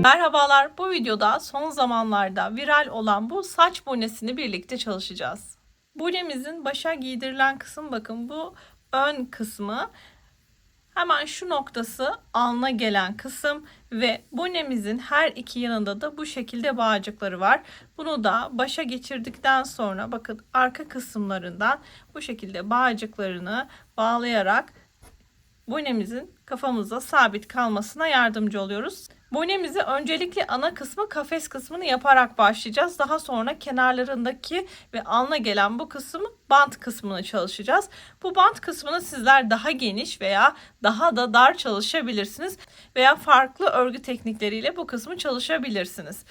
Merhabalar, bu videoda son zamanlarda viral olan bu saç bonesini birlikte çalışacağız. Bonemizin başa giydirilen kısım, bakın bu ön kısmı. Hemen şu noktası alnına gelen kısım ve bonemizin her iki yanında da bu şekilde bağcıkları var. Bunu da başa geçirdikten sonra bakın arka kısımlarından bu şekilde bağcıklarını bağlayarak bonemizin kafamıza sabit kalmasına yardımcı oluyoruz. Bonemizi öncelikle ana kısmı, kafes kısmını yaparak başlayacağız. Daha sonra kenarlarındaki ve alnına gelen bu kısım, bant kısmını çalışacağız. Bu bant kısmını sizler daha geniş veya daha da dar çalışabilirsiniz veya farklı örgü teknikleriyle bu kısmı çalışabilirsiniz.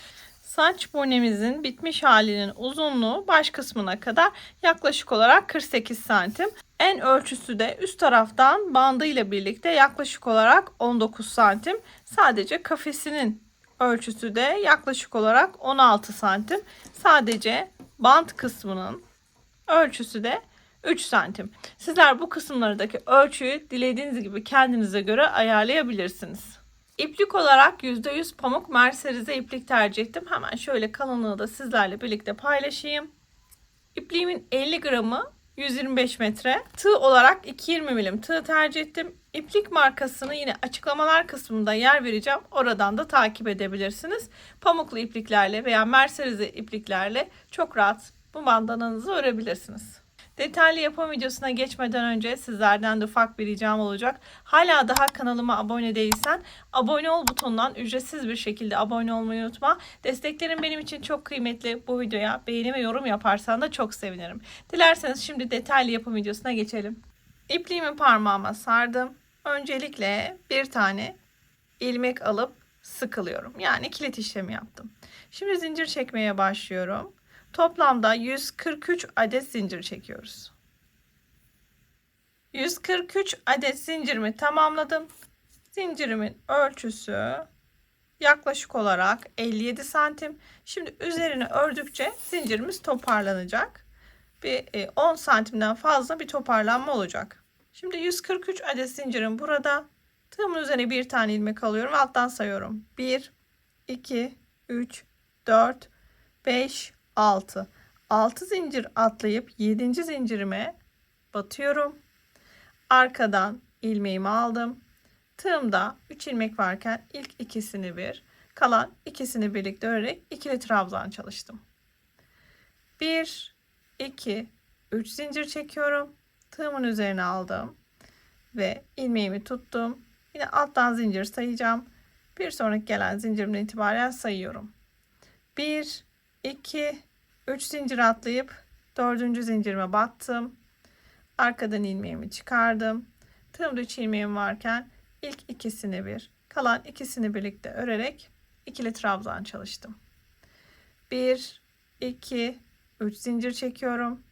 Saç bonemizin bitmiş halinin uzunluğu baş kısmına kadar yaklaşık olarak 48 santim. En ölçüsü de üst taraftan bandı ile birlikte yaklaşık olarak 19 santim. Sadece kafesinin ölçüsü de yaklaşık olarak 16 santim. Sadece bant kısmının ölçüsü de 3 santim. Sizler bu kısımlardaki ölçüyü dilediğiniz gibi kendinize göre ayarlayabilirsiniz. İplik olarak %100 pamuk merserize iplik tercih ettim. Hemen şöyle kalınlığı da sizlerle birlikte paylaşayım. İpliğimin 50 gramı 125 metre. Tığ olarak 220 milim tığ tercih ettim. İplik markasını yine açıklamalar kısmında yer vereceğim. Oradan da takip edebilirsiniz. Pamuklu ipliklerle veya merserize ipliklerle çok rahat bu bandananızı örebilirsiniz. Detaylı yapım videosuna geçmeden önce sizlerden de ufak bir ricam olacak. Hala daha kanalıma abone değilsen abone ol butonundan ücretsiz bir şekilde abone olmayı unutma. Desteklerin benim için çok kıymetli. Bu videoya beğeni ve yorum yaparsan da çok sevinirim. Dilerseniz şimdi detaylı yapım videosuna geçelim. İpliğimi parmağıma sardım. Öncelikle bir tane ilmek alıp sıkılıyorum. Yani kilit işlemi yaptım. Şimdi zincir çekmeye başlıyorum. Toplamda 143 adet zincir çekiyoruz. 143 adet zincirimi tamamladım. Zincirimin ölçüsü yaklaşık olarak 57 santim. Şimdi üzerine ördükçe zincirimiz toparlanacak. Bir 10 santimden fazla bir toparlanma olacak. Şimdi 143 adet zincirim burada. Tığımın üzerine bir tane ilmek alıyorum. Alttan sayıyorum. 1, 2, 3, 4, 5, 6. 6 zincir atlayıp 7. zincirime batıyorum. Arkadan ilmeğimi aldım. Tığımda 3 ilmek varken ilk ikisini bir, kalan ikisini birlikte örerek ikili trabzan çalıştım. 1, 2, 3 zincir çekiyorum. Tığımın üzerine aldım ve ilmeğimi tuttum. Yine alttan zincir sayacağım. Bir sonraki gelen zincirimden itibaren sayıyorum. 1, 2, 3 zincir atlayıp 4. zincirime battım. Arkadan ilmeğimi çıkardım. Tığımda 3 ilmeğim varken ilk ikisini bir, kalan ikisini birlikte örerek ikili trabzan çalıştım. 1, 2, 3 zincir çekiyorum.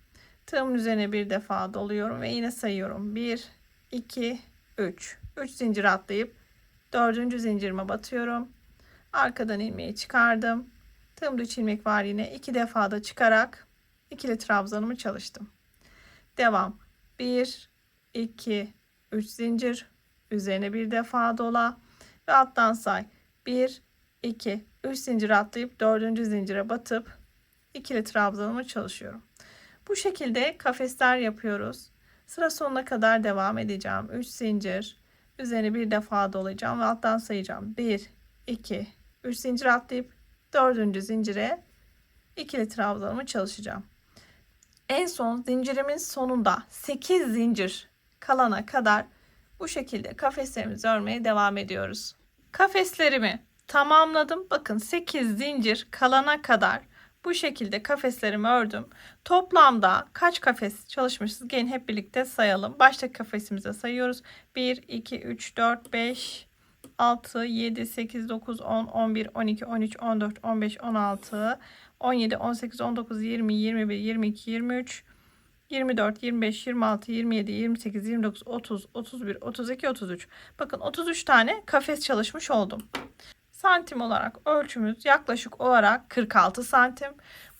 Tığımın üzerine bir defa doluyorum ve yine sayıyorum. 1, 2, 3. 3 zincir atlayıp 4. zincirime batıyorum. Arkadan ilmeği çıkardım. Tığımda 3 ilmek var, yine 2 defa da çıkarak ikili trabzanımı çalıştım. Devam. 1, 2, 3 zincir. Üzerine bir defa dola ve alttan say. 1, 2, 3 zincir atlayıp 4. zincire batıp ikili trabzanımı çalışıyorum. Bu şekilde kafesler yapıyoruz. Sıra sonuna kadar devam edeceğim. 3 zincir. Üzerine bir defa dolayacağım ve alttan sayacağım. 1, 2, 3 zincir atlayıp 4. zincire ikili trabzanımı çalışacağım. En son zincirimin sonunda 8 zincir kalana kadar bu şekilde kafeslerimizi örmeye devam ediyoruz. Kafeslerimi tamamladım. Bakın 8 zincir kalana kadar bu şekilde kafeslerimi ördüm. Toplamda kaç kafes çalışmışız? Gelin hep birlikte sayalım. Baştaki kafesimize sayıyoruz. 1, 2, 3, 4, 5, 6, 7, 8, 9, 10, 11, 12, 13, 14, 15, 16, 17, 18, 19, 20, 21, 22, 23, 24, 25, 26, 27, 28, 29, 30, 31, 32, 33. Bakın 33 tane kafes çalışmış oldum. Santim olarak ölçümüz yaklaşık olarak 46 santim.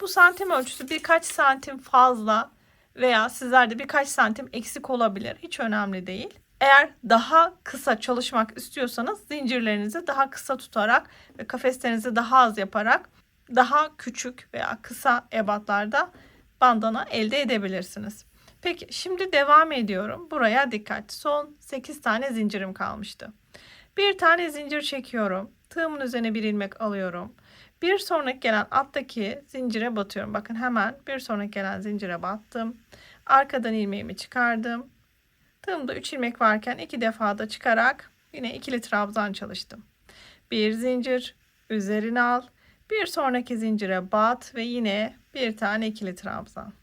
Bu santim ölçüsü birkaç santim fazla veya sizlerde birkaç santim eksik olabilir. Hiç önemli değil. Eğer daha kısa çalışmak istiyorsanız zincirlerinizi daha kısa tutarak ve kafeslerinizi daha az yaparak daha küçük veya kısa ebatlarda bandana elde edebilirsiniz. Peki şimdi devam ediyorum. Buraya dikkat. Son 8 tane zincirim kalmıştı. Bir tane zincir çekiyorum. Tığımın üzerine bir ilmek alıyorum. Bir sonraki gelen alttaki zincire batıyorum. Bakın hemen bir sonraki gelen zincire battım. Arkadan ilmeğimi çıkardım. Tığımda 3 ilmek varken 2 defa da çıkarak yine ikili trabzan çalıştım. Bir zincir, üzerine al. Bir sonraki zincire bat ve yine bir tane ikili trabzan.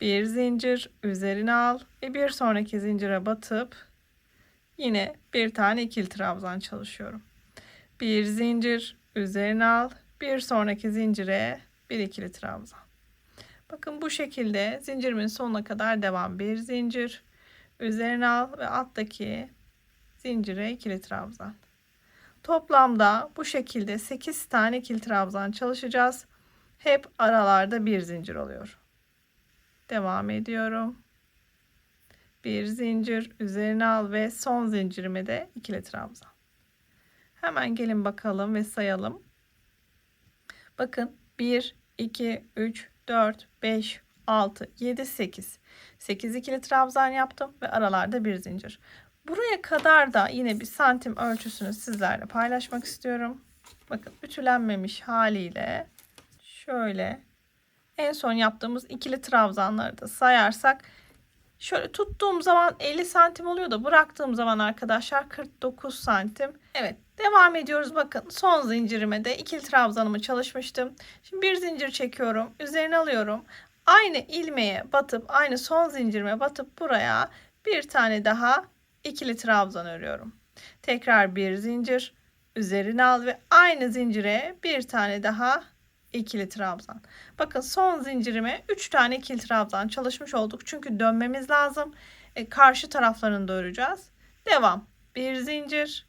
Bir zincir, üzerine al ve bir sonraki zincire batıp yine bir tane ikili trabzan çalışıyorum. Bir zincir, üzerine al, bir sonraki zincire bir ikili trabzan. Bakın bu şekilde zincirimin sonuna kadar devam. Bir zincir, üzerine al ve alttaki zincire ikili trabzan. Toplamda bu şekilde 8 tane ikili trabzan çalışacağız. Hep aralarda bir zincir oluyor. Devam ediyorum. Bir zincir, üzerine al ve son zincirime de ikili trabzan. Hemen gelin bakalım ve sayalım. Bakın 1, 2, 3, 4, 5, 6, 7, 8. 8 ikili trabzan yaptım ve aralarda bir zincir. Buraya kadar da yine bir santim ölçüsünü sizlerle paylaşmak istiyorum. Bakın ütülenmemiş haliyle şöyle en son yaptığımız ikili trabzanları da sayarsak şöyle tuttuğum zaman 50 santim oluyor da bıraktığım zaman arkadaşlar 49 santim. Evet, devam ediyoruz. Bakın son zincirime de ikili trabzanımı çalışmıştım. Şimdi bir zincir çekiyorum. Üzerine alıyorum. Aynı ilmeğe batıp aynı son zincirime batıp buraya bir tane daha ikili trabzan örüyorum. Tekrar bir zincir. Üzerine al ve aynı zincire bir tane daha ikili trabzan. Bakın son zincirime 3 tane ikili trabzan çalışmış olduk. Çünkü dönmemiz lazım. Karşı taraflarını da öreceğiz. Devam. Bir zincir.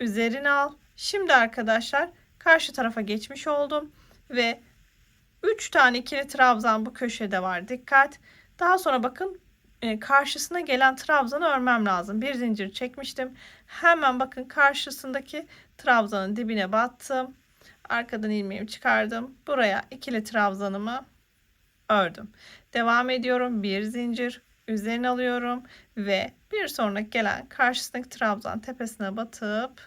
Üzerine al. Şimdi arkadaşlar karşı tarafa geçmiş oldum. Ve 3 tane ikili trabzan bu köşede var. Dikkat. Daha sonra bakın karşısına gelen trabzanı örmem lazım. Bir zincir çekmiştim. Hemen bakın karşısındaki trabzanın dibine battım. Arkadan ilmeğimi çıkardım. Buraya ikili trabzanımı ördüm. Devam ediyorum. Bir zincir üzerine alıyorum ve bir sonraki gelen karşısındaki trabzan tepesine batıp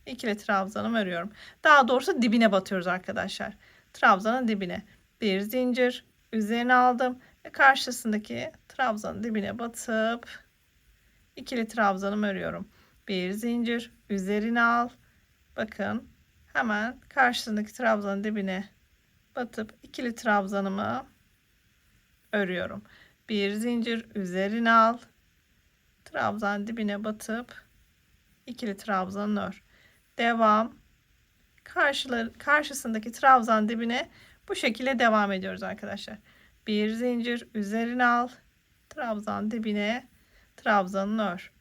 ikili trabzanımı örüyorum. Daha doğrusu dibine batıyoruz arkadaşlar. Trabzanın dibine. Bir zincir üzerine aldım ve karşısındaki trabzanın dibine batıp ikili trabzanımı örüyorum. Bir zincir üzerine al. Bakın hemen karşısındaki trabzanın dibine batıp ikili trabzanımı örüyorum. Bir zincir üzerine al. Trabzan dibine batıp ikili trabzanı ör. Devam. Karşısındaki trabzan dibine bu şekilde devam ediyoruz arkadaşlar. Bir zincir üzerine al. Trabzan dibine trabzanını ör.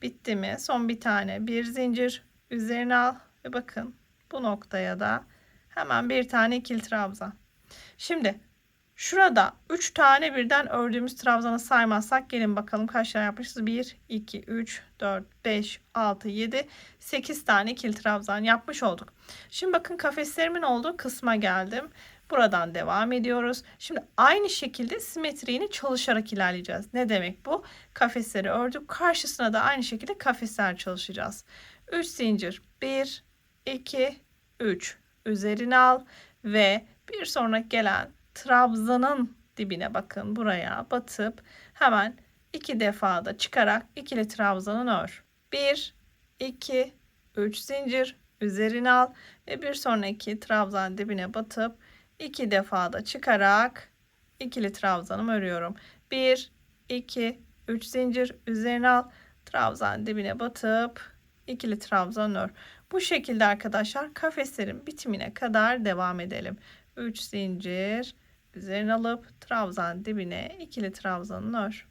Bitti mi? Son bir tane. Bir zincir üzerine al ve bakın bu noktaya da hemen bir tane ikili trabzan. Şimdi şurada 3 tane birden ördüğümüz trabzanı saymazsak gelin bakalım kaç tane yapmışız. 1, 2, 3, 4, 5, 6, 7, 8 tane ikili trabzan yapmış olduk. Şimdi bakın kafeslerimin olduğu kısma geldim. Buradan devam ediyoruz. Şimdi aynı şekilde simetriğini çalışarak ilerleyeceğiz. Ne demek bu? Kafesleri ördük. Karşısına da aynı şekilde kafesler çalışacağız. 3 zincir. 1, 2, 3. Üzerine al ve bir sonraki gelen trabzanın dibine bakın buraya batıp hemen 2 defa da çıkarak ikili trabzanın ör. 1, 2, 3 zincir üzerine al ve bir sonraki trabzan dibine batıp 2 defa da çıkarak ikili trabzanımı örüyorum. 1, 2, 3 zincir üzerine al. Trabzan dibine batıp ikili trabzan ör. Bu şekilde arkadaşlar kafeslerin bitimine kadar devam edelim. 3 zincir üzerine alıp trabzan dibine ikili trabzanını ör.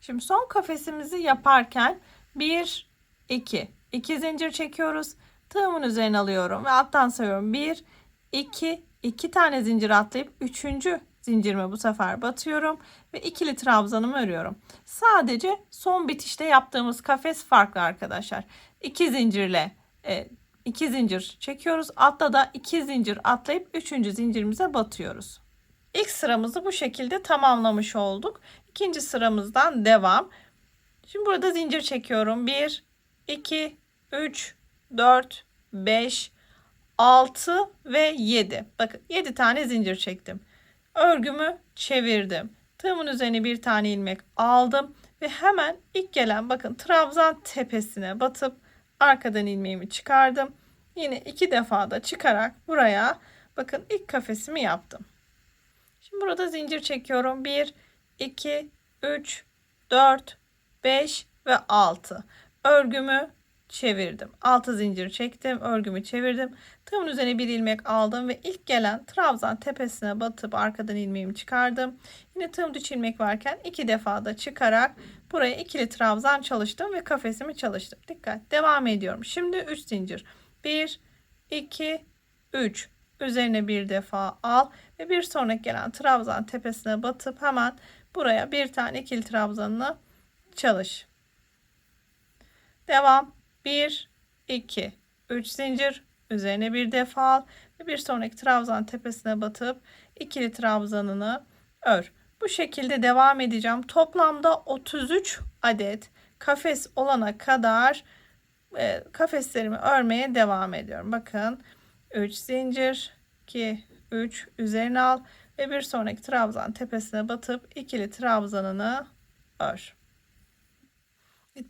Şimdi son kafesimizi yaparken 1, 2 zincir çekiyoruz. Tığımın üzerine alıyorum ve alttan sayıyorum. 1, 2 tane zincir atlayıp 3. zincirime bu sefer batıyorum ve ikili trabzanımı örüyorum. Sadece son bitişte yaptığımız kafes farklı arkadaşlar. 2 zincirle 2 zincir çekiyoruz. Altta da 2 zincir atlayıp 3. zincirimize batıyoruz. İlk sıramızı bu şekilde tamamlamış olduk. İkinci sıramızdan devam. Şimdi burada zincir çekiyorum. 1, 2, 3, 4, 5, 6 ve 7. Bakın 7 tane zincir çektim. Örgümü çevirdim. Tığımın üzerine bir tane ilmek aldım ve hemen ilk gelen bakın trabzan tepesine batıp arkadan ilmeğimi çıkardım. Yine 2 defa da çıkarak buraya bakın ilk kafesimi yaptım. Şimdi burada zincir çekiyorum. 1, 2, 3, 4, 5 ve 6. Örgümü çevirdim. 6 zincir çektim. Örgümü çevirdim. Tığımın üzerine bir ilmek aldım ve ilk gelen trabzan tepesine batıp arkadan ilmeğimi çıkardım. Yine tığım düç ilmek varken 2 defa da çıkarak buraya ikili trabzan çalıştım ve kafesimi çalıştım. Dikkat. Devam ediyorum. Şimdi 3 zincir. 1, 2, 3. Üzerine bir defa al ve bir sonraki gelen trabzan tepesine batıp hemen buraya bir tane ikili trabzanını çalış. Devam. 1, 2, 3 zincir. Üzerine bir defa al ve bir sonraki trabzan tepesine batıp ikili trabzanını ör. Bu şekilde devam edeceğim. Toplamda 33 adet kafes olana kadar kafeslerimi örmeye devam ediyorum. Bakın 3 zincir, 2, 3 üzerine al ve bir sonraki trabzan tepesine batıp ikili trabzanını ör.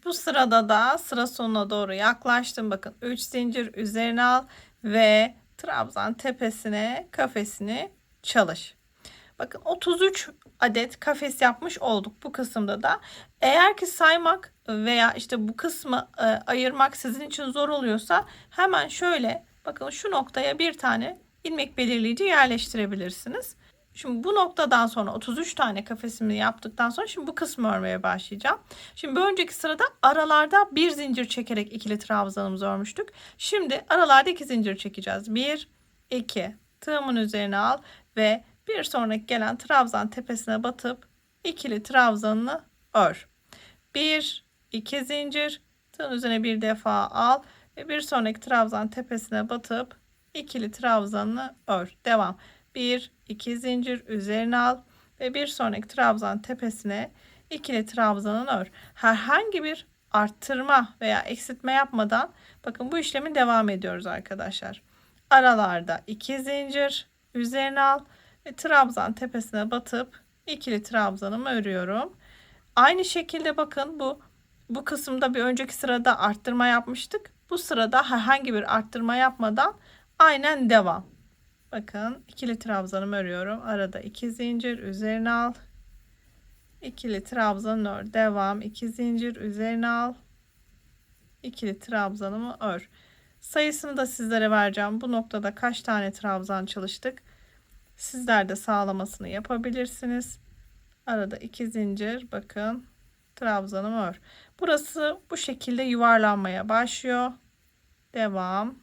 Bu sırada da sıra sonuna doğru yaklaştım. Bakın 3 zincir üzerine al ve trabzan tepesine kafesini çalış. Bakın 33 adet kafes yapmış olduk bu kısımda da. Eğer ki saymak veya işte bu kısmı ayırmak sizin için zor oluyorsa hemen şöyle bakın şu noktaya bir tane ilmek belirleyici yerleştirebilirsiniz. Şimdi bu noktadan sonra 33 tane kafesimi yaptıktan sonra şimdi bu kısmı örmeye başlayacağım. Şimdi bir önceki sırada aralarda bir zincir çekerek ikili trabzanımızı örmüştük. Şimdi aralarda 2 zincir çekeceğiz. 1, 2 tığımın üzerine al ve bir sonraki gelen trabzan tepesine batıp ikili trabzanını ör. 1, 2 zincir tığın üzerine bir defa al ve bir sonraki trabzan tepesine batıp ikili trabzanını ör. Devam. 1, 2 zincir üzerine al ve bir sonraki trabzan tepesine ikili trabzanını ör. Herhangi bir arttırma veya eksiltme yapmadan bakın bu işlemi devam ediyoruz arkadaşlar. Aralarda 2 zincir üzerine al ve trabzan tepesine batıp ikili trabzanımı örüyorum. Aynı şekilde bakın bu kısımda bir önceki sırada arttırma yapmıştık. Bu sırada herhangi bir arttırma yapmadan aynen devam. Bakın ikili trabzanımı örüyorum. Arada 2 zincir üzerine al. İkili trabzan ör. Devam. 2 zincir üzerine al. İkili trabzanımı ör. Sayısını da sizlere vereceğim. Bu noktada kaç tane trabzan çalıştık? Sizler de sağlamasını yapabilirsiniz. Arada 2 zincir bakın trabzanımı ör. Burası bu şekilde yuvarlanmaya başlıyor. Devam.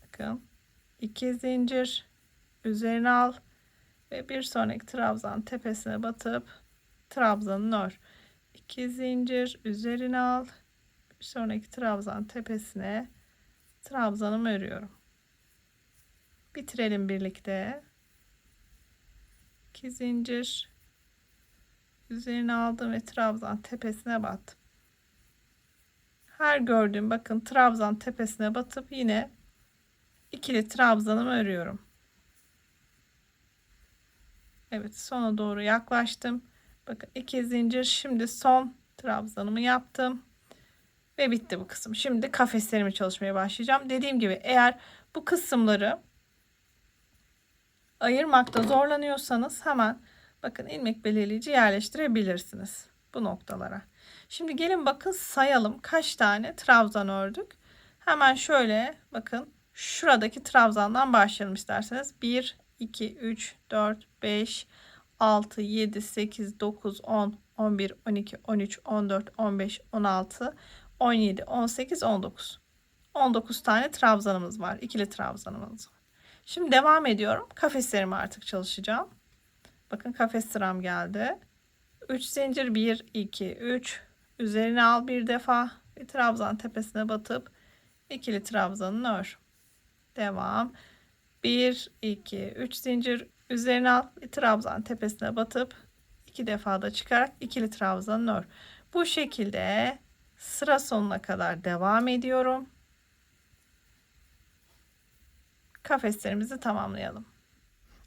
Bakın 2 zincir üzerine al ve bir sonraki trabzan tepesine batıp trabzanını ör. 2 zincir üzerine al. Bir sonraki trabzan tepesine trabzanımı örüyorum. Bitirelim birlikte. 2 zincir üzerine aldım ve trabzan tepesine battım. Her gördüğüm bakın trabzan tepesine batıp yine ikili trabzanımı örüyorum. Evet, sona doğru yaklaştım. Bakın 2 zincir, şimdi son trabzanımı yaptım ve bitti bu kısım. Şimdi kafeslerimi çalışmaya başlayacağım. Dediğim gibi eğer bu kısımları ayırmakta zorlanıyorsanız hemen bakın ilmek belirleyici yerleştirebilirsiniz bu noktalara. Şimdi gelin bakın sayalım kaç tane trabzan ördük. Hemen şöyle bakın şuradaki trabzandan başlayalım isterseniz. 1, 2, 3, 4, 5, 6, 7, 8, 9, 10, 11, 12, 13, 14, 15, 16, 17, 18, 19. 19 tane trabzanımız var. İkili trabzanımız var. Şimdi devam ediyorum. Kafeslerimi artık çalışacağım. Bakın kafes sıram geldi. 3 zincir 1 2 3 üzerine al bir defa ve trabzan tepesine batıp ikili trabzanını ör. Devam. 1 2 3 zincir üzerine al ve trabzan tepesine batıp 2 defa da çıkarak ikili trabzanını ör. Bu şekilde sıra sonuna kadar devam ediyorum. Kafeslerimizi tamamlayalım.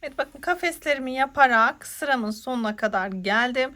Evet, bakın kafeslerimi yaparak sıramın sonuna kadar geldim.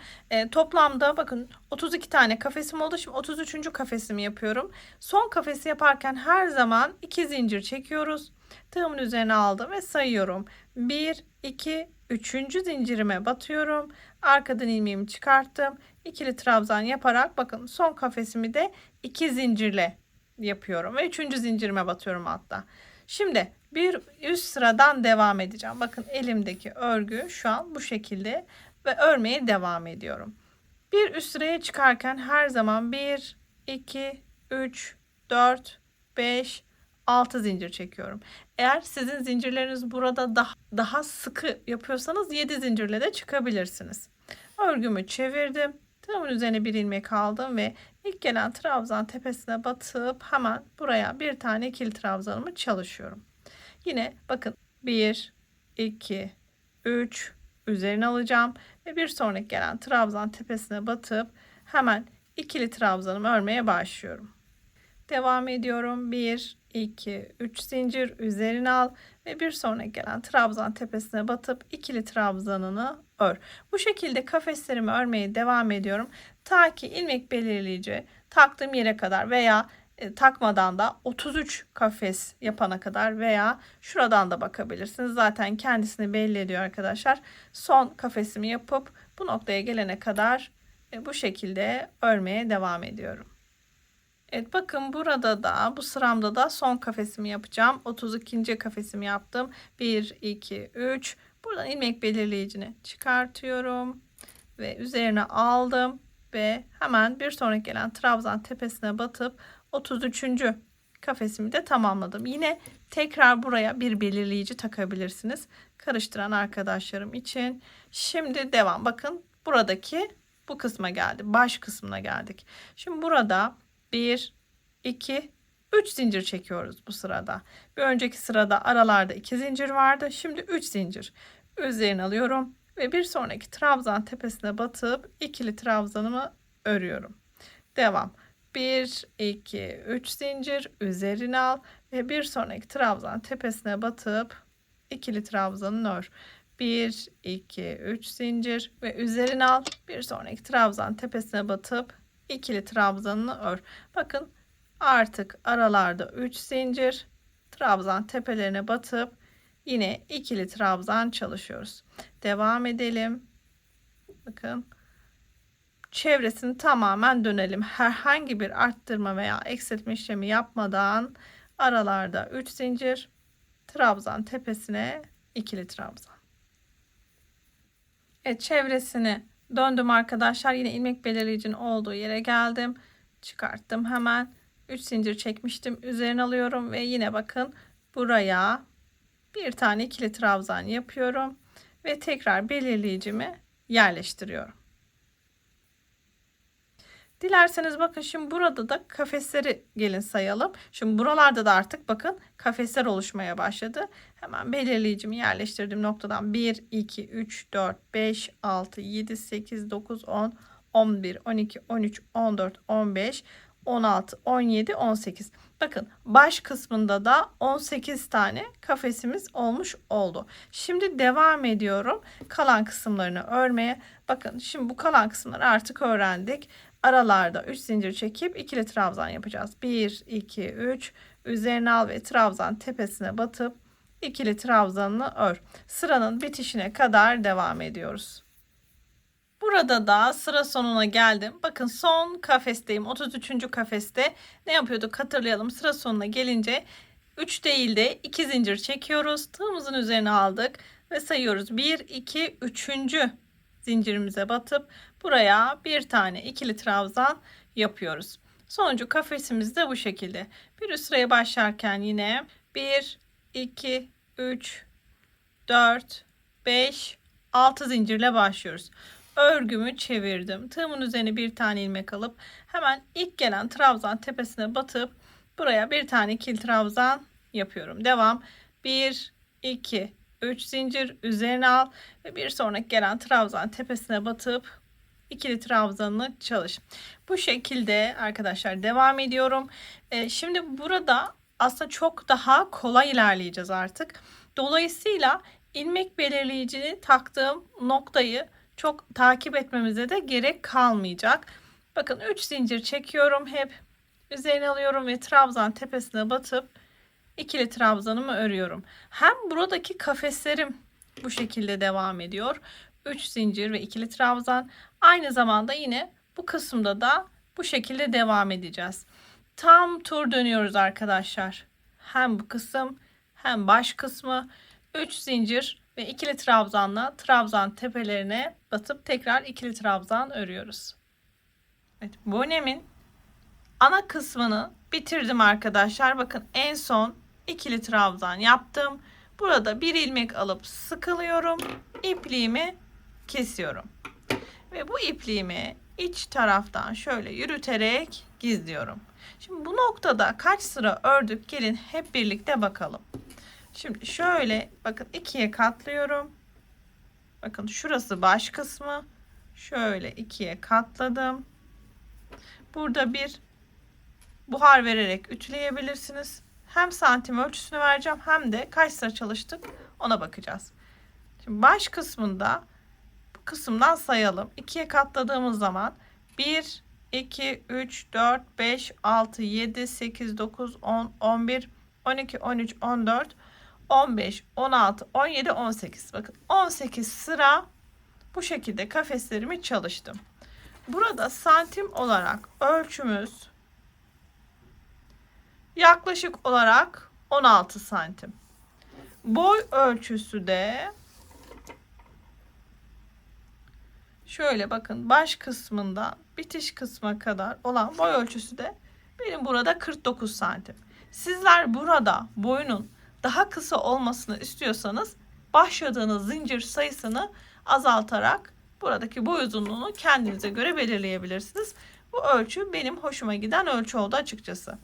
Toplamda bakın 32 tane kafesim oldu. Şimdi 33. kafesimi yapıyorum. Son kafesi yaparken her zaman 2 zincir çekiyoruz. Tığımın üzerine aldım ve sayıyorum. 1 2 3. zincirime batıyorum. Arkadan ilmeğimi çıkarttım. İkili trabzan yaparak bakın son kafesimi de 2 zincirle yapıyorum ve 3. zincirime batıyorum altta. Şimdi bir üst sıradan devam edeceğim. Bakın elimdeki örgü şu an bu şekilde ve örmeye devam ediyorum. Bir üst sıraya çıkarken her zaman 1, 2, 3, 4, 5, 6 zincir çekiyorum. Eğer sizin zincirleriniz burada daha sıkı yapıyorsanız 7 zincirle de çıkabilirsiniz. Örgümü çevirdim. Tığımın üzerine bir ilmek aldım ve ilk gelen trabzan tepesine batıp hemen buraya bir tane ikili trabzanımı çalışıyorum. Yine bakın 1 2 3 üzerine alacağım ve bir sonraki gelen trabzan tepesine batıp hemen ikili trabzanımı örmeye başlıyorum. Devam ediyorum. 1 2 3 zincir üzerine al ve bir sonraki gelen trabzan tepesine batıp ikili trabzanını ör. Bu şekilde kafeslerimi örmeye devam ediyorum. Ta ki ilmek belirleyici taktığım yere kadar veya takmadan da 33 kafes yapana kadar veya şuradan da bakabilirsiniz. Zaten kendisini belli ediyor arkadaşlar. Son kafesimi yapıp bu noktaya gelene kadar bu şekilde örmeye devam ediyorum. Evet, bakın burada da bu sıramda da son kafesimi yapacağım. 32. kafesimi yaptım. 1 2 3. Buradan ilmek belirleyicini çıkartıyorum ve üzerine aldım ve hemen bir sonraki gelen trabzan tepesine batıp 33. kafesimi de tamamladım. Yine tekrar buraya bir belirleyici takabilirsiniz. Karıştıran arkadaşlarım için. Şimdi devam. Bakın buradaki bu kısma geldi. Baş kısmına geldik. Şimdi burada 1 2 3 zincir çekiyoruz bu sırada. Bir önceki sırada aralarda 2 zincir vardı. Şimdi 3 zincir. Üzerine alıyorum ve bir sonraki trabzan tepesine batıp ikili trabzanımı örüyorum. Devam. 1 2 3 zincir üzerine al ve bir sonraki trabzan tepesine batıp ikili trabzanını ör. 1 2 3 zincir ve üzerine al. Bir sonraki trabzan tepesine batıp ikili trabzanını ör. Bakın artık aralarda 3 zincir, trabzan tepelerine batıp yine ikili trabzan çalışıyoruz. Devam edelim. Bakın çevresini tamamen dönelim. Herhangi bir arttırma veya eksiltme işlemi yapmadan aralarda 3 zincir, trabzan tepesine ikili trabzan. Evet, çevresini döndüm arkadaşlar. Yine ilmek belirleyicinin olduğu yere geldim. Çıkarttım hemen. 3 zincir çekmiştim. Üzerine alıyorum ve yine bakın buraya bir tane ikili trabzan yapıyorum ve tekrar belirleyicimi yerleştiriyorum. Dilerseniz bakın şimdi burada da kafesleri gelin sayalım. Şimdi buralarda da artık bakın kafesler oluşmaya başladı. Hemen belirleyicimi yerleştirdiğim noktadan 1, 2, 3, 4, 5, 6, 7, 8, 9, 10, 11, 12, 13, 14, 15, 16, 17, 18. Bakın baş kısmında da 18 tane kafesimiz olmuş oldu. Şimdi devam ediyorum kalan kısımlarını örmeye. Bakın şimdi bu kalan kısımları artık öğrendik. Aralarda 3 zincir çekip ikili trabzan yapacağız. 1 2 3 üzerine al ve trabzan tepesine batıp ikili trabzanını ör. Sıranın bitişine kadar devam ediyoruz. Burada da sıra sonuna geldim. Bakın son kafesteyim. 33. kafeste ne yapıyorduk hatırlayalım. Sıra sonuna gelince 3 değil de 2 zincir çekiyoruz. Tığımızın üzerine aldık ve sayıyoruz. 1 2 3. zincirimize batıp buraya bir tane ikili trabzan yapıyoruz. Sonuncu kafesimiz de bu şekilde. Bir üst sıraya başlarken yine 1 2 3, 4, 5, 6 zincirle başlıyoruz. Örgümü çevirdim. Tığımın üzerine bir tane ilmek alıp hemen ilk gelen trabzan tepesine batıp buraya bir tane ikili trabzan yapıyorum. Devam. 1, 2, 3 zincir üzerine al ve bir sonraki gelen trabzan tepesine batıp ikili trabzanını çalış. Bu şekilde arkadaşlar devam ediyorum. Şimdi burada aslında çok daha kolay ilerleyeceğiz artık. Dolayısıyla ilmek belirleyicini taktığım noktayı çok takip etmemize de gerek kalmayacak. Bakın 3 zincir çekiyorum hep. Üzerine alıyorum ve trabzan tepesine batıp ikili trabzanımı örüyorum. Hem buradaki kafeslerim bu şekilde devam ediyor. 3 zincir ve ikili trabzan. Aynı zamanda yine bu kısımda da bu şekilde devam edeceğiz. Tam tur dönüyoruz arkadaşlar. Hem bu kısım hem baş kısmı 3 zincir ve ikili trabzanla trabzan tepelerine batıp tekrar ikili trabzan örüyoruz. Evet, bonemin ana kısmını bitirdim arkadaşlar. Bakın en son ikili trabzan yaptım. Burada bir ilmek alıp sıkılıyorum. İpliğimi kesiyorum. Ve bu ipliğimi iç taraftan şöyle yürüterek gizliyorum. Şimdi bu noktada kaç sıra ördük? Gelin hep birlikte bakalım. Şimdi şöyle bakın ikiye katlıyorum. Bakın şurası baş kısmı. Şöyle ikiye katladım. Burada bir buhar vererek ütüleyebilirsiniz. Hem santim ölçüsünü vereceğim hem de kaç sıra çalıştık ona bakacağız. Şimdi baş kısmında bu kısımdan sayalım. 2'ye katladığımız zaman 1, 2, 3, 4, 5, 6, 7, 8, 9, 10, 11, 12, 13, 14, 15, 16, 17, 18. Bakın 18 sıra bu şekilde kafeslerimi çalıştım. Burada santim olarak ölçümüz yaklaşık olarak 16 santim. Boy ölçüsü de şöyle bakın baş kısmından bitiş kısma kadar olan boy ölçüsü de benim burada 49 santim. Sizler burada boyunun daha kısa olmasını istiyorsanız başladığınız zincir sayısını azaltarak buradaki boy uzunluğunu kendinize göre belirleyebilirsiniz. Bu ölçü benim hoşuma giden ölçü oldu açıkçası.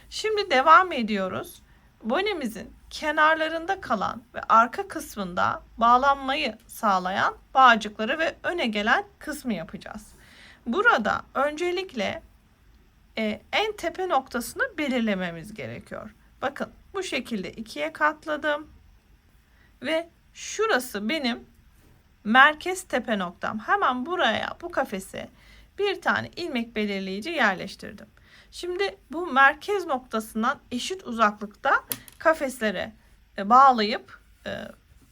Şimdi devam ediyoruz. Bonemizin kenarlarında kalan ve arka kısmında bağlanmayı sağlayan bağcıkları ve öne gelen kısmı yapacağız. Burada öncelikle en tepe noktasını belirlememiz gerekiyor. Bakın bu şekilde ikiye katladım ve şurası benim merkez tepe noktam. Hemen buraya bu kafese bir tane ilmek belirleyici yerleştirdim. Şimdi bu merkez noktasından eşit uzaklıkta kafeslere bağlayıp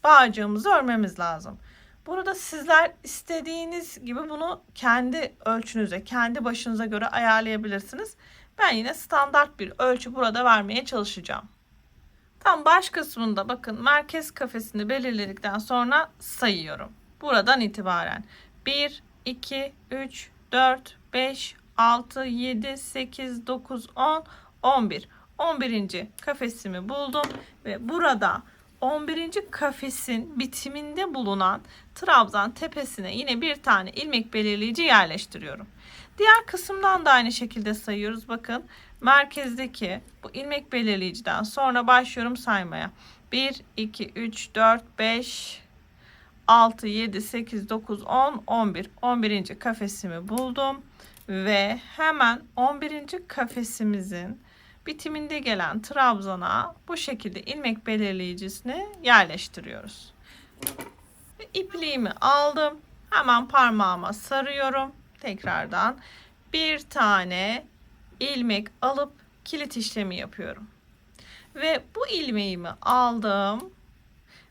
bağcığımızı örmemiz lazım. Burada sizler istediğiniz gibi bunu kendi ölçünüze, kendi başınıza göre ayarlayabilirsiniz. Ben yine standart bir ölçü burada vermeye çalışacağım. Tam baş kısmında bakın merkez kafesini belirledikten sonra sayıyorum. Buradan itibaren 1, 2, 3, 4, 5, 6, 7, 8, 9, 10, 11. 11. kafesimi buldum ve burada 11. kafesin bitiminde bulunan trabzan tepesine yine bir tane ilmek belirleyici yerleştiriyorum. Diğer kısımdan da aynı şekilde sayıyoruz. Bakın merkezdeki bu ilmek belirleyiciden sonra başlıyorum saymaya. 1, 2, 3, 4, 5, 6, 7, 8, 9, 10, 11. 11. kafesimi buldum. Ve hemen 11. kafesimizin bitiminde gelen trabzana bu şekilde ilmek belirleyicisini yerleştiriyoruz. Ve ipliğimi aldım. Hemen parmağıma sarıyorum. Tekrardan bir tane ilmek alıp kilit işlemi yapıyorum. Ve bu ilmeğimi aldım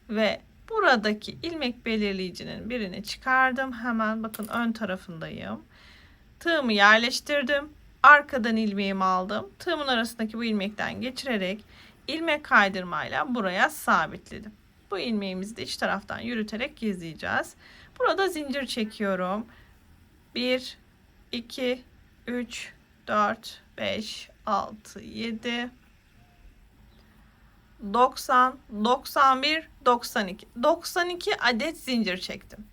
ve buradaki ilmek belirleyicinin birini çıkardım. Hemen bakın ön tarafındayım. Tığımı yerleştirdim. Arkadan ilmeğimi aldım. Tığımın arasındaki bu ilmekten geçirerek ilmek kaydırmayla buraya sabitledim. Bu ilmeğimizi de iç taraftan yürüterek gizleyeceğiz. Burada zincir çekiyorum. 1, 2, 3, 4, 5, 6, 7 90, 91, 92. 92 adet zincir çektim.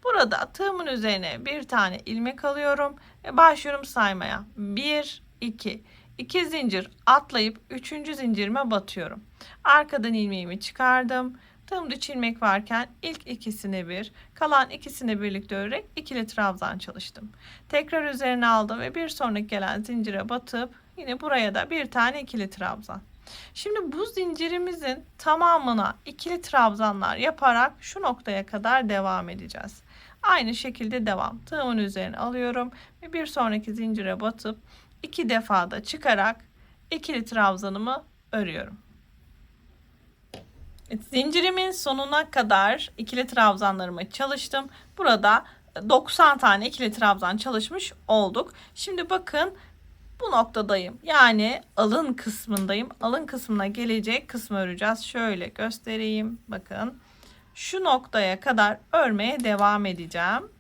Burada tığımın üzerine bir tane ilmek alıyorum ve başlıyorum saymaya. 1, 2, 2 zincir atlayıp 3. zincirime batıyorum. Arkadan ilmeğimi çıkardım. Tığımda 3 ilmek varken ilk ikisini bir, kalan ikisini birlikte örerek ikili trabzan çalıştım. Tekrar üzerine aldım ve bir sonraki gelen zincire batıp yine buraya da bir tane ikili trabzan. Şimdi bu zincirimizin tamamına ikili trabzanlar yaparak şu noktaya kadar devam edeceğiz. Aynı şekilde devam. Tığımın üzerine alıyorum ve bir sonraki zincire batıp 2 defa da çıkarak ikili trabzanımı örüyorum. Evet, zincirimin sonuna kadar ikili trabzanlarımı çalıştım. Burada 90 tane ikili trabzan çalışmış olduk. Şimdi bakın bu noktadayım. Yani alın kısmındayım. Alın kısmına gelecek kısmı öreceğiz. Şöyle göstereyim. Bakın. Şu noktaya kadar örmeye devam edeceğim.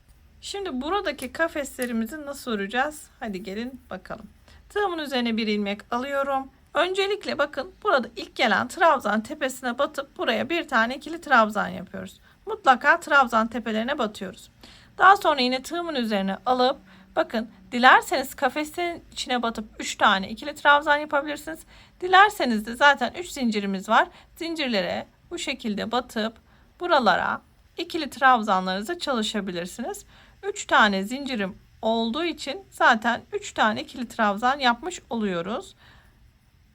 Şimdi buradaki kafeslerimizi nasıl öreceğiz? Hadi gelin bakalım. Tığımın üzerine bir ilmek alıyorum. Öncelikle bakın burada ilk gelen trabzan tepesine batıp buraya bir tane ikili trabzan yapıyoruz. Mutlaka trabzan tepelerine batıyoruz. Daha sonra yine tığımın üzerine alıp bakın dilerseniz kafeslerin içine batıp 3 tane ikili trabzan yapabilirsiniz. Dilerseniz de zaten 3 zincirimiz var. Zincirlere bu şekilde batıp buralara ikili trabzanlarınızı çalışabilirsiniz. 3 tane zincirim olduğu için zaten 3 tane ikili trabzan yapmış oluyoruz.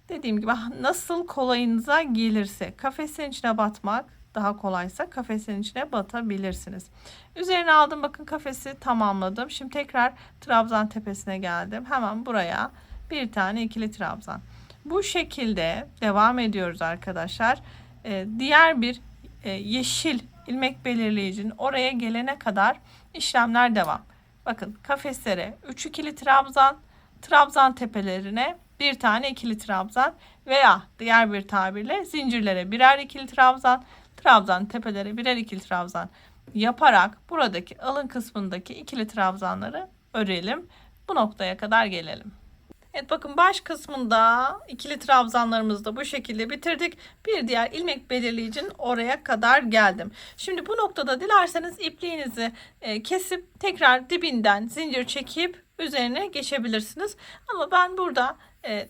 Dediğim gibi nasıl kolayınıza gelirse kafesin içine batmak daha kolaysa kafesin içine batabilirsiniz. Üzerine aldım, bakın kafesi tamamladım. Şimdi tekrar trabzan tepesine geldim. Hemen buraya bir tane ikili trabzan. Bu şekilde devam ediyoruz arkadaşlar. Diğer bir yeşil ilmek belirleyicinin oraya gelene kadar işlemler devam. Bakın kafeslere 3 ikili trabzan, trabzan tepelerine bir tane ikili trabzan veya diğer bir tabirle zincirlere birer ikili trabzan, trabzan tepelere birer ikili trabzan yaparak buradaki alın kısmındaki ikili trabzanları örelim. Bu noktaya kadar gelelim. Evet, bakın baş kısmında ikili trabzanlarımızı da bu şekilde bitirdik. Bir diğer ilmek belirleyicinin oraya kadar geldim. Şimdi bu noktada dilerseniz ipliğinizi kesip tekrar dibinden zincir çekip üzerine geçebilirsiniz. Ama ben burada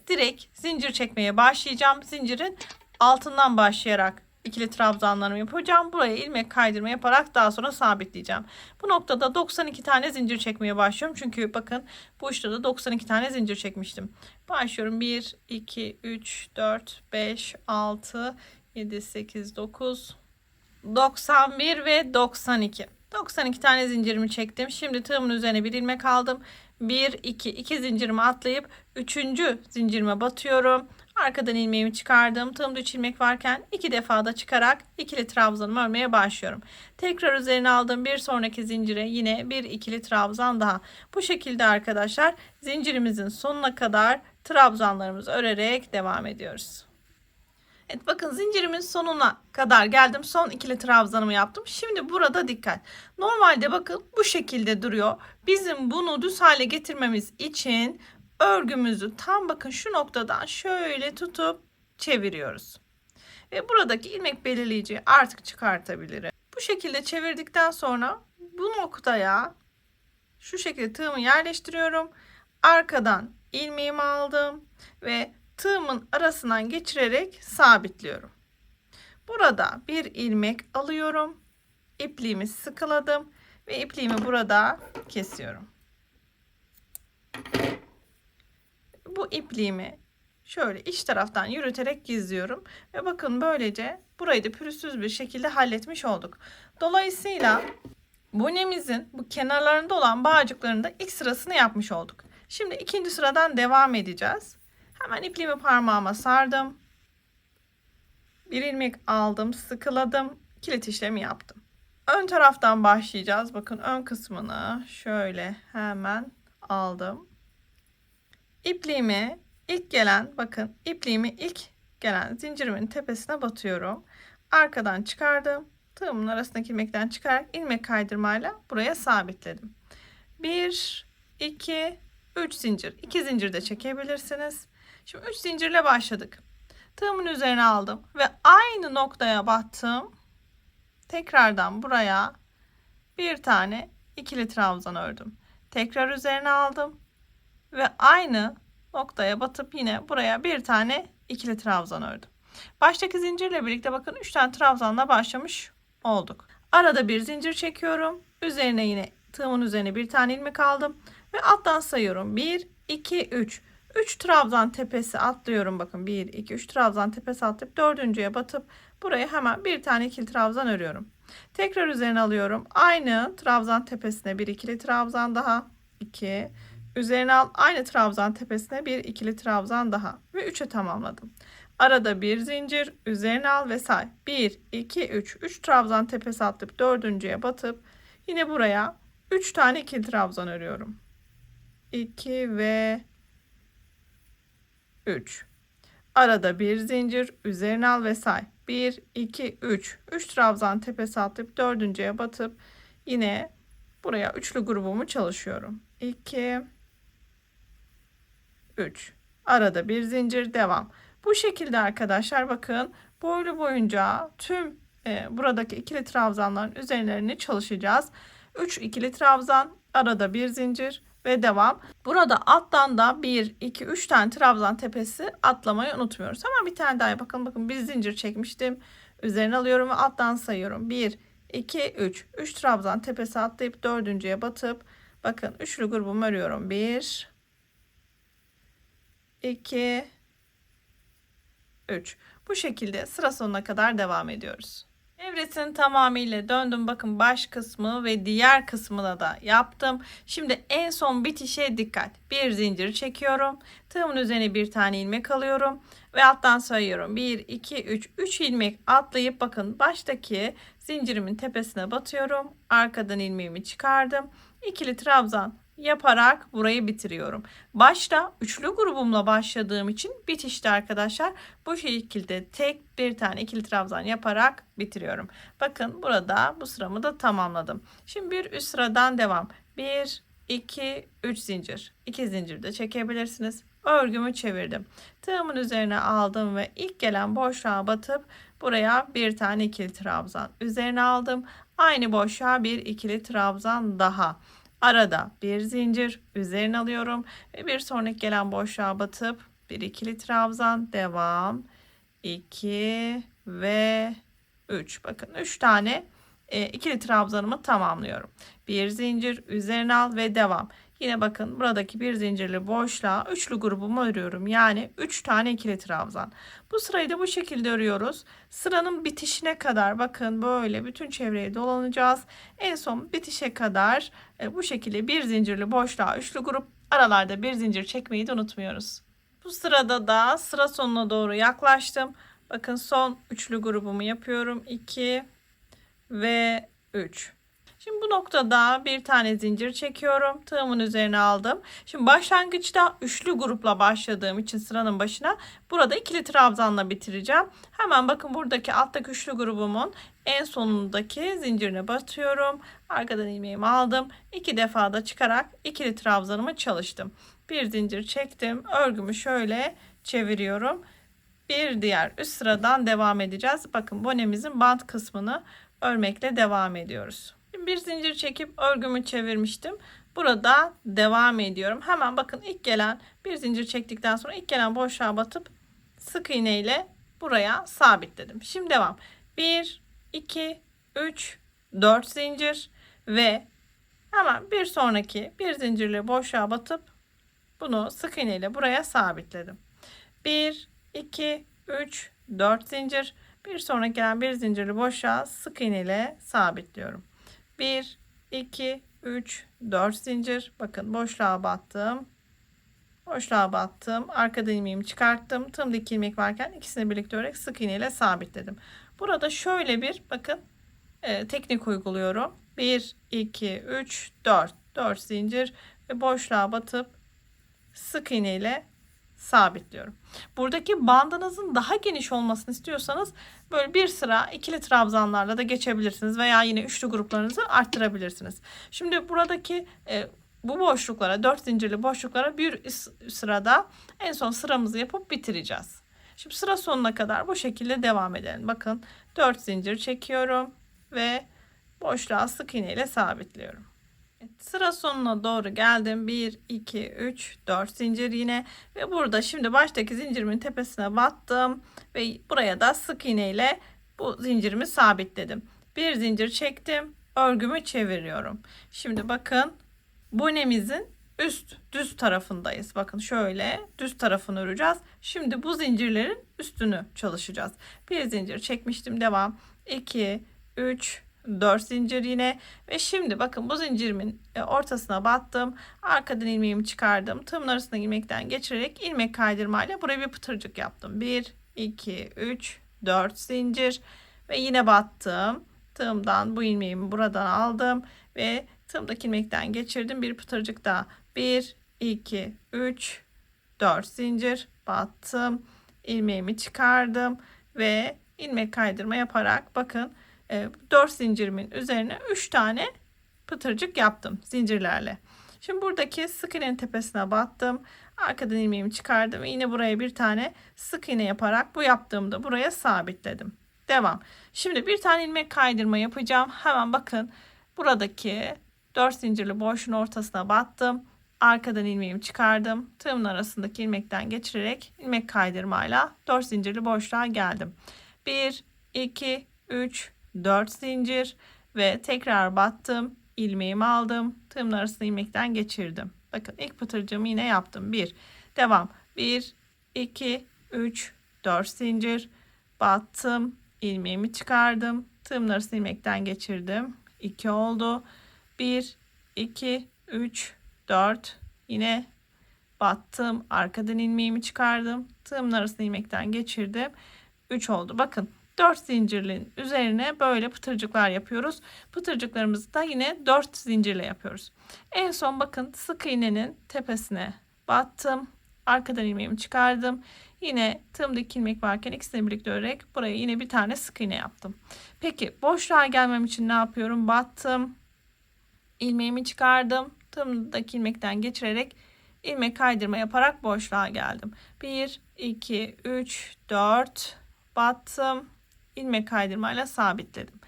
direkt zincir çekmeye başlayacağım. Zincirin altından başlayarak ikili trabzanlarımı yapacağım. Buraya ilmek kaydırma yaparak daha sonra sabitleyeceğim. Bu noktada 92 tane zincir çekmeye başlıyorum. Çünkü bakın bu uçta da 92 tane zincir çekmiştim. Başlıyorum. 1, 2, 3, 4, 5, 6, 7, 8, 9, 91 ve 92. 92 tane zincirimi çektim. Şimdi tığımın üzerine bir ilmek aldım. 1, 2, 2 zincirimi atlayıp 3. zincirime batıyorum. Arkadan ilmeğimi çıkardım. Tığımda 3 ilmek varken 2 defa da çıkarak ikili trabzanımı örmeye başlıyorum. Tekrar üzerine aldım. Bir sonraki zincire yine bir ikili trabzan daha. Bu şekilde arkadaşlar zincirimizin sonuna kadar trabzanlarımızı örerek devam ediyoruz. Evet, bakın zincirimin sonuna kadar geldim. Son ikili trabzanımı yaptım. Şimdi burada dikkat. Normalde bakın bu şekilde duruyor. Bizim bunu düz hale getirmemiz için örgümüzü tam bakın şu noktadan şöyle tutup çeviriyoruz. Ve buradaki ilmek belirleyiciyi artık çıkartabilirim. Bu şekilde çevirdikten sonra bu noktaya şu şekilde tığımı yerleştiriyorum. Arkadan ilmeğimi aldım ve tığımın arasından geçirerek sabitliyorum. Burada bir ilmek alıyorum. İpliğimi sıkıladım ve ipliğimi burada kesiyorum. Bu ipliğimi şöyle iç taraftan yürüterek gizliyorum ve bakın böylece burayı da pürüzsüz bir şekilde halletmiş olduk. Dolayısıyla bonemizin bu kenarlarında olan bağcıklarının da ilk sırasını yapmış olduk. Şimdi ikinci sıradan devam edeceğiz. Hemen ipliğimi parmağıma sardım. Bir ilmek aldım, sıkıladım, kilit işlemi yaptım. Ön taraftan başlayacağız. Bakın ön kısmını şöyle hemen aldım. İpliğimi ilk gelen zincirimin tepesine batıyorum. Arkadan çıkardım. Tığımın arasındaki ilmekten çıkarak ilmek kaydırmayla buraya sabitledim. 1, 2, 3 zincir. 2 zincir de çekebilirsiniz. Şimdi 3 zincirle başladık. Tığımın üzerine aldım ve aynı noktaya battım. Tekrardan buraya bir tane ikili trabzan ördüm. Tekrar üzerine aldım ve aynı noktaya batıp yine buraya bir tane ikili trabzan ördüm. Baştaki zincirle birlikte bakın 3 tane trabzanla başlamış olduk. Arada bir zincir çekiyorum. Üzerine yine tığımın üzerine bir tane ilmek aldım ve alttan sayıyorum. 1 2 3. 3 trabzan tepesi atlıyorum. Bakın 1 2 3 trabzan tepesi atlayıp dördüncüye batıp buraya hemen bir tane ikili trabzan örüyorum. Tekrar üzerine alıyorum. Aynı trabzan tepesine bir ikili trabzan daha. 2. Üzerine al, aynı trabzan tepesine bir ikili trabzan daha ve 3'e tamamladım. Arada bir zincir, üzerine al ve say. 1 2 3. 3 trabzan tepesi atlayıp dördüncüye batıp yine buraya 3 tane ikili trabzan örüyorum. 2 ve 3. Arada bir zincir, üzerine al ve say. 1 2 3. 3 trabzan tepesi atlayıp dördüncüye batıp yine buraya üçlü grubumu çalışıyorum. 2 3. Arada bir zincir, devam. Bu şekilde arkadaşlar bakın boylu boyunca tüm buradaki ikili trabzanların üzerlerini çalışacağız. 3 ikili trabzan, arada bir zincir ve devam. Burada alttan da 1 2 3 tane trabzan tepesi atlamayı unutmuyoruz. Hemen bir tane daha bakın. Bakın bir zincir çekmiştim. Üzerine alıyorum ve alttan sayıyorum. 1 2 3. 3 trabzan tepesi atlayıp dördüncüye batıp bakın üçlü grubumu örüyorum. 1 2 3. Bu şekilde sıra sonuna kadar devam ediyoruz. Devresinin tamamıyla döndüm. Bakın baş kısmı ve diğer kısmını da yaptım. Şimdi en son bitişe dikkat. Bir zincir çekiyorum. Tığımın üzerine bir tane ilmek alıyorum. Ve alttan sayıyorum. 1, 2, 3. 3 ilmek atlayıp bakın baştaki zincirimin tepesine batıyorum. Arkadan ilmeğimi çıkardım. İkili trabzan yaparak burayı bitiriyorum. Başta üçlü grubumla başladığım için bitişte arkadaşlar bu şekilde tek bir tane ikili trabzan yaparak bitiriyorum. Bakın burada bu sıramı da tamamladım. Şimdi bir üst sıradan devam. 1 2 3 zincir. 2 zincir de çekebilirsiniz. Örgümü çevirdim. Tığımın üzerine aldım ve ilk gelen boşluğa batıp buraya bir tane ikili trabzan. Üzerine aldım. Aynı boşluğa bir ikili trabzan daha. Arada bir zincir, üzerine alıyorum ve bir sonraki gelen boşluğa batıp bir ikili trabzan, devam. 2 ve 3. Bakın 3 tane ikili trabzanımı tamamlıyorum. Bir zincir, üzerine al ve devam. Yine bakın buradaki bir zincirli boşluğa üçlü grubumu örüyorum. Yani 3 tane ikili trabzan. Bu sırayı da bu şekilde örüyoruz. Sıranın bitişine kadar bakın böyle bütün çevreyi dolanacağız. En son bitişe kadar bu şekilde bir zincirli boşluğa üçlü grup, aralarda bir zincir çekmeyi de unutmuyoruz. Bu sırada da sıra sonuna doğru yaklaştım. Bakın son üçlü grubumu yapıyorum. 2 ve 3. Şimdi bu noktada bir tane zincir çekiyorum. Tığımın üzerine aldım. Şimdi başlangıçta üçlü grupla başladığım için sıranın başına burada ikili trabzanla bitireceğim. Hemen bakın buradaki alttaki üçlü grubumun en sonundaki zincirine batıyorum. Arkadan ilmeğimi aldım. 2 defa da çıkarak ikili trabzanımı çalıştım. Bir zincir çektim. Örgümü şöyle çeviriyorum. Bir diğer üst sıradan devam edeceğiz. Bakın bonemizin bant kısmını örmekle devam ediyoruz. Bir zincir çekip örgümü çevirmiştim. Burada devam ediyorum. Hemen bakın ilk gelen bir zincir çektikten sonra ilk gelen boşluğa batıp sık iğne ile buraya sabitledim. Şimdi devam. 1 2 3 4 zincir ve hemen bir sonraki bir zincirle boşluğa batıp bunu sık iğne ile buraya sabitledim. 1 2 3 4 zincir, bir sonraki gelen bir zincirli boşluğa sık iğne ile sabitliyorum. 1 2 3 4 zincir, bakın boşluğa battım. Boşluğa battım. Arkadan ilmeğimi çıkarttım. Tığımdaki ilmek varken ikisini birlikte örerek sık iğne ile sabitledim. Burada şöyle bir bakın teknik uyguluyorum. 1 2 3 4 4 zincir ve boşluğa batıp sık iğne ile sabitliyorum. Buradaki bandınızın daha geniş olmasını istiyorsanız böyle bir sıra ikili trabzanlarla da geçebilirsiniz veya yine üçlü gruplarınızı arttırabilirsiniz. Şimdi buradaki bu boşluklara, 4 zincirli boşluklara bir sırada en son sıramızı yapıp bitireceğiz. Şimdi sıra sonuna kadar bu şekilde devam edelim. Bakın 4 zincir çekiyorum ve boşluğa sık iğne ile sabitliyorum. Evet, sıra sonuna doğru geldim. 1, 2, 3, 4 zincir yine ve burada şimdi baştaki zincirimin tepesine battım ve buraya da sık iğne ile bu zincirimi sabitledim. Bir zincir çektim, örgümü çeviriyorum. Şimdi bakın bonemizin düz tarafındayız. Bakın şöyle düz tarafını öreceğiz. Şimdi bu zincirlerin üstünü çalışacağız. Bir zincir çekmiştim, devam. 2, 3, 4 zincir yine ve şimdi bakın bu zincirimin ortasına battım. Arkadan ilmeğimi çıkardım. Tığımın arasına ilmekten geçirerek ilmek kaydırmayla buraya bir pıtırcık yaptım. 1, 2, 3, 4 zincir ve yine battım. Tığımdan bu ilmeğimi buradan aldım ve tığımdaki ilmekten geçirdim. Bir pıtırcık daha. 1, 2, 3, 4 zincir battım. İlmeğimi çıkardım ve ilmek kaydırma yaparak bakın 4 zincirimin üzerine 3 tane pıtırcık yaptım zincirlerle. Şimdi buradaki sık iğnenin tepesine battım. Arkadan ilmeğimi çıkardım ve yine buraya bir tane sık iğne yaparak bu yaptığımda buraya sabitledim. Devam. Şimdi bir tane ilmek kaydırma yapacağım. Hemen bakın buradaki 4 zincirli boşluğun ortasına battım. Arkadan ilmeğimi çıkardım. Tığımın arasındaki ilmekten geçirerek ilmek kaydırmayla 4 zincirli boşluğa geldim. 1, 2, 3, 4 zincir ve tekrar battım. İlmeğimi aldım. Tığımın arasına ilmekten geçirdim. Bakın ilk pıtırcığımı yine yaptım. 1. Devam. 1, 2, 3, 4 zincir. Battım. İlmeğimi çıkardım. Tığımın arasına ilmekten geçirdim. 2 oldu. 1, 2, 3, 4. Yine battım. Arkadan ilmeğimi çıkardım. Tığımın arasına ilmekten geçirdim. 3 oldu. Bakın 4 zincirliğin üzerine böyle pıtırcıklar yapıyoruz. Pıtırcıklarımızı da yine 4 zincirle yapıyoruz. En son bakın sık iğnenin tepesine battım. Arkadan ilmeğimi çıkardım. Yine tığımdaki ilmek varken ikisini birlikte örerek buraya yine bir tane sık iğne yaptım. Peki boşluğa gelmem için ne yapıyorum? Battım. İlmeğimi çıkardım. Tığımdaki ilmekten geçirerek ilmek kaydırma yaparak boşluğa geldim. 1, 2, 3, 4 battım. İlmek kaydırmayla sabitledim.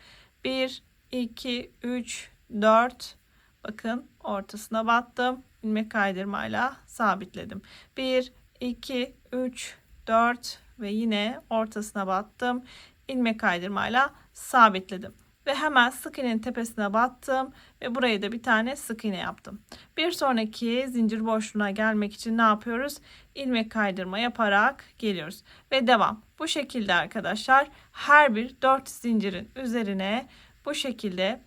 1, 2, 3, 4 bakın ortasına battım. İlmek kaydırmayla sabitledim. 1, 2, 3, 4 ve yine ortasına battım. İlmek kaydırmayla sabitledim. Ve hemen sık iğnenin tepesine battım ve buraya da bir tane sık iğne yaptım. Bir sonraki zincir boşluğuna gelmek için ne yapıyoruz? İlmek kaydırma yaparak geliyoruz ve devam. Bu şekilde arkadaşlar her bir 4 zincirin üzerine bu şekilde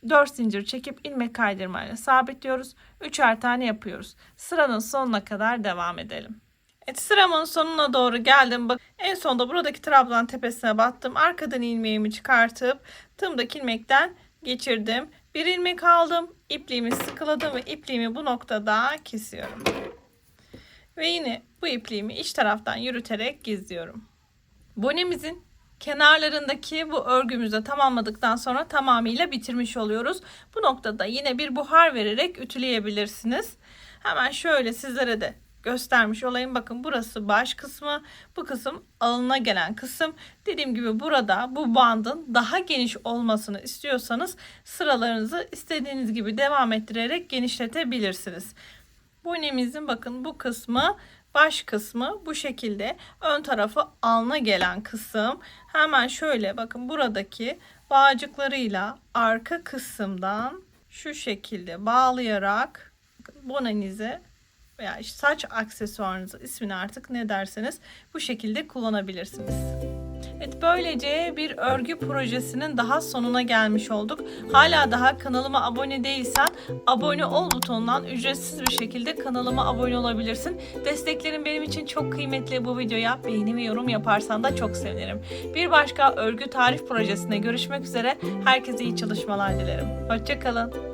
4 zincir çekip ilmek kaydırmayla sabitliyoruz. 3'er tane yapıyoruz. Sıranın sonuna kadar devam edelim. Evet, sıramın sonuna doğru geldim. Bak, en sonda buradaki trabzan tepesine battım. Arkadan ilmeğimi çıkartıp tığımdaki ilmekten geçirdim. Bir ilmek aldım. İpliğimi sıkıladım ve ipliğimi bu noktada kesiyorum. Ve yine bu ipliğimi iç taraftan yürüterek gizliyorum. Bonemizin kenarlarındaki bu örgümüzü tamamladıktan sonra tamamıyla bitirmiş oluyoruz. Bu noktada yine bir buhar vererek ütüleyebilirsiniz. Hemen şöyle sizlere de göstermiş olayım. Bakın burası baş kısmı, bu kısım alına gelen kısım. Dediğim gibi burada bu bandın daha geniş olmasını istiyorsanız sıralarınızı istediğiniz gibi devam ettirerek genişletebilirsiniz. Bonemizin bakın bu kısmı baş kısmı bu şekilde, ön tarafı alına gelen kısım. Hemen şöyle bakın buradaki bağcıklarıyla arka kısımdan şu şekilde bağlayarak bonenize veya işte saç aksesuarınızı, ismini artık ne derseniz bu şekilde kullanabilirsiniz. Evet, böylece bir örgü projesinin daha sonuna gelmiş olduk. Hala daha kanalıma abone değilsen abone ol butonundan ücretsiz bir şekilde kanalıma abone olabilirsin. Desteklerin benim için çok kıymetli. Bu videoya beğeni ve yorum yaparsan da çok sevinirim. Bir başka örgü tarif projesine görüşmek üzere. Herkese iyi çalışmalar dilerim. Hoşça kalın.